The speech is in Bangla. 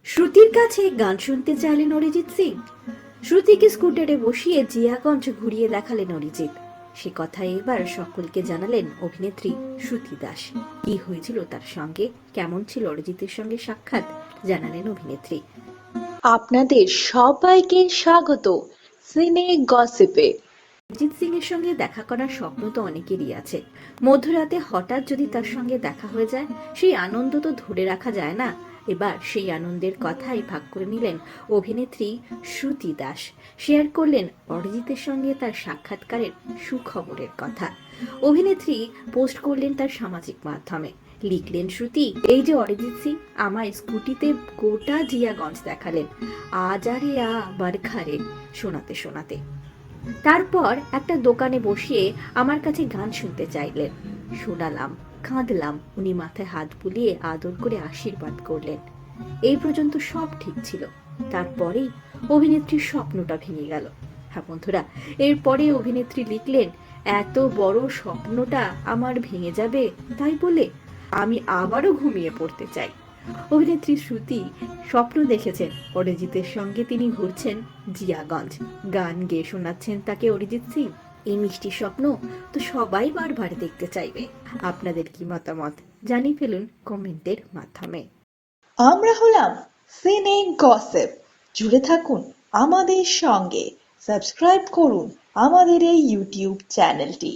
শ্রুতির কাছে গান শুনতে চাইলেন অরিজিৎ সিং। শ্রুতিকে স্কুটারে বসিয়ে জিয়াগঞ্জ ঘুরিয়ে দেখালেন অরিজিৎ। সে কথা এবার সকলকে জানালেন অভিনেত্রী শ্রুতি দাস। কি হয়েছিল তার সঙ্গে, কেমন ছিল অরিজিতের সঙ্গে সাক্ষাৎ, জানালেন অভিনেত্রী। আপনাদের সবাইকে স্বাগত সিনে গসিপে। অরিজিৎ সিং এর সঙ্গে দেখা করার স্বপ্ন তো অনেকেরই আছে। মধ্যরাতে হঠাৎ যদি তার সঙ্গে দেখা হয়ে যায়, সেই আনন্দ তো ধরে রাখা যায় না। এবার সেই আনন্দের কথাই ভাগ করে নিলেন অভিনেত্রী শ্রুতি দাস। শেয়ার করলেন অরিজিতের সঙ্গে তার সাক্ষাৎকারের সুখবরের কথা। অভিনেত্রী পোস্ট করলেন তার সামাজিক মাধ্যমে। লিখলেন শ্রুতি, এই যে অরিজিৎ সিং আমায় স্কুটিতে গোটা জিয়াগঞ্জ দেখালেন, আজ আরে আ বারখারে শোনাতে শোনাতে। তারপর একটা দোকানে বসিয়ে আমার কাছে গান শুনতে চাইলেন। শোনালাম, কাঁদলাম, উনি মাথায় হাত বুলিয়ে আদর করে আশীর্বাদ করলেন। এই পর্যন্ত সব ঠিক ছিল। তারপরেই অভিনেত্রীর স্বপ্নটা ভেঙে গেল। হ্যাঁ বন্ধুরা, এরপরে অভিনেত্রী লিখলেন, এত বড় স্বপ্নটা আমার ভেঙে যাবে তাই বলে আমি আবারও ঘুমিয়ে পড়তে চাই। অভিনেত্রী শ্রুতি স্বপ্ন দেখেছেন অরিজিতের সঙ্গে তিনি ঘুরছেন জিয়াগঞ্জ, গান গেয়ে শোনাচ্ছেন তাকে অরিজিৎ সিং। এই মিষ্টি স্বপ্ন তো সবাই বারবার দেখতে চাইবে। আপনাদের কি মতামত জানিয়ে ফেলুন কমেন্টের মাধ্যমে। আমরা হলাম সিনে গসিপ। জুড়ে থাকুন আমাদের সঙ্গে, সাবস্ক্রাইব করুন আমাদের এই ইউটিউব চ্যানেলটি।